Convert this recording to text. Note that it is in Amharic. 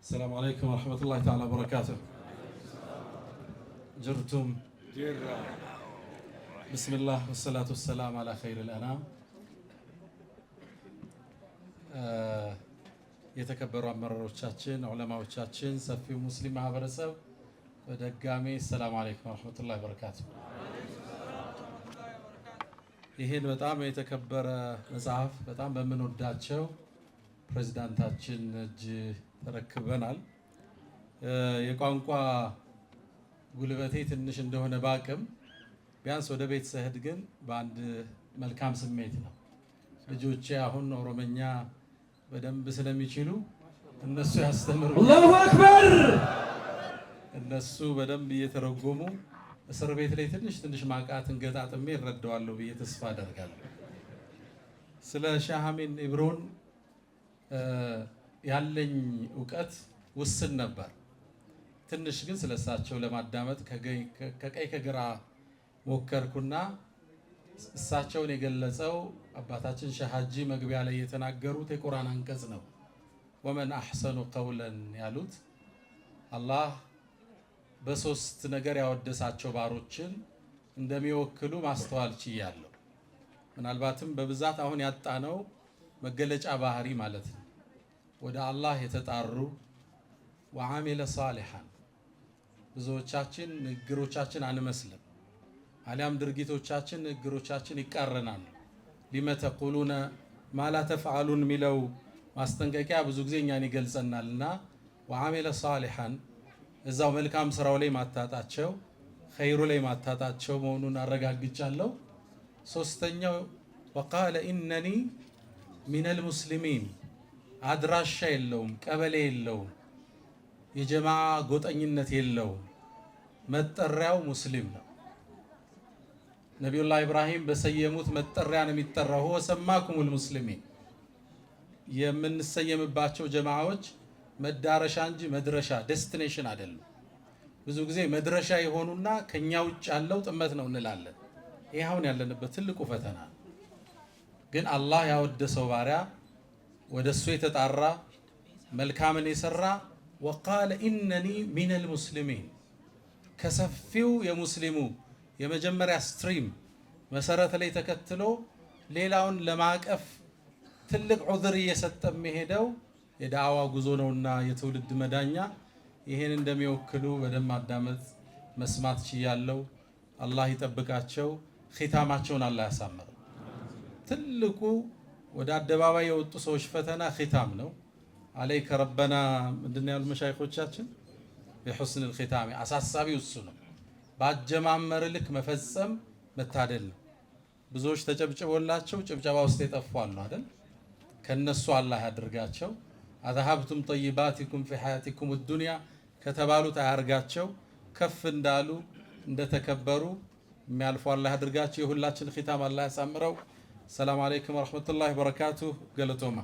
السلام عليكم ورحمة الله تعالى وبركاته. جرتم جرة. بسم الله والصلاة والسلام على خير الأنام. የተከበሩ አመራሮቻችን፣ ዑለማዎቻችን፣ ሰፊው ሙስሊም ማህበረሰብ በድጋሚ ሰላም አለይኩም ወራህመቱላሂ ወበረካቱ። ይሄን በጣም የተከበረ መጽሐፍ በጣም በምንወዳቸው ፕሬዝዳንታችን እጅ ተረክበናል። የቋንቋ ጉልበቴ ትንሽ እንደሆነ ባቅም ቢያንስ ወደ ቤት ስሄድ ግን በአንድ መልካም ስሜት ነው። ልጆቼ አሁን ኦሮመኛ በደንብ ስለሚችሉ እነሱ ያስተምሩ። አላሁ አክበር። እነሱ በደንብ እየተረጎሙ እስር ቤት ላይ ትንሽ ማቃትን ገጣጥሜ እረዳዋለሁ ብዬ ተስፋ አደርጋለሁ። ስለ ሼህ አሚን ኢብሮን ያለኝ እውቀት ውስን ነበር። ትንሽ ግን ስለሳቸው ለማዳመጥ ከቀይ ከግራ ሞከርኩና እሳቸውን የገለጸው አባታችን ሼህ ሀጂ መግቢያ ላይ የተናገሩት የቁርአን አንቀጽ ነው። ወመን አሕሰኑ ቀውለን ያሉት አላህ በሶስት ነገር ያወደሳቸው ባሮችን እንደሚወክሉ ማስተዋል ችያለሁ። ምናልባትም በብዛት አሁን ያጣነው መገለጫ ባህሪ ማለት ነው። ወደ አላህ የተጣሩ ወዓሚለ ሷሊሐን ብዙዎቻችን ንግግሮቻችን አንመስልም፣ አሊያም ድርጊቶቻችን ንግግሮቻችን ይቃረናሉ። ሊመ ተቁሉነ ማ ላ ተፍዓሉን የሚለው ማስጠንቀቂያ ብዙ ጊዜ እኛን ይገልጸናልና ወዓሚለ ሷሊሐን እዛው መልካም ስራው ላይ ማታጣቸው ኸይሩ ላይ ማታጣቸው መሆኑን አረጋግጫለሁ። ሶስተኛው ወቃለ ኢነኒ ሚነል ሙስሊሚን አድራሻ የለውም፣ ቀበሌ የለውም፣ የጀማዓ ጎጠኝነት የለውም፣ መጠሪያው ሙስሊም ነው። ነቢዩላህ ኢብራሂም በሰየሙት መጠሪያ ነው የሚጠራው። ሁወ ሰማኩሙል ሙስሊሚን። የምንሰየምባቸው ጀማዓዎች መዳረሻ እንጂ መድረሻ ዴስቲኔሽን አይደሉም። ብዙ ጊዜ መድረሻ የሆኑና ከኛ ውጭ ያለው ጥመት ነው እንላለን። ይህ አሁን ያለንበት ትልቁ ፈተና ነው። ግን አላህ ያወደሰው ባሪያ ወደ እሱ የተጣራ መልካምን የሰራ ወቃለ ኢነኒ ሚነል ሙስሊሚን ከሰፊው የሙስሊሙ የመጀመሪያ ስትሪም መሰረት ላይ ተከትሎ ሌላውን ለማቀፍ ትልቅ ዑذር እየሰጠ የሚሄደው የዳዕዋ ጉዞ ነውና የትውልድ መዳኛ ይሄን እንደሚወክሉ በደንብ ማዳመጥ መስማት ችያለሁ። አላህ ይጠብቃቸው፣ ኺታማቸውን አላህ ያሳምረው። ትልቁ ወደ አደባባይ የወጡ ሰዎች ፈተና ኺታም ነው። አለይከ ረበና ምንድን ያሉ መሻይኾቻችን በሁስን الختام አሳሳቢው እሱ ነው። ባጀማመር ልክ መፈጸም መታደል ነው። ብዙዎች ተጨብጭቦላቸው ጭብጨባ ውስጥ የጠፋሉ አይደል? ከነሱ አላህ ያድርጋቸው። አذهبتم طيباتكم في حياتكم الدنيا ከተባሉት አያርጋቸው። ከፍ እንዳሉ እንደተከበሩ የሚያልፉ አላህ ያድርጋቸው። የሁላችን ኺታም አላህ ያሳምረው። ሰላም አለይኩም ወራህመቱላሂ ወበረካቱሁ። ገለቶማ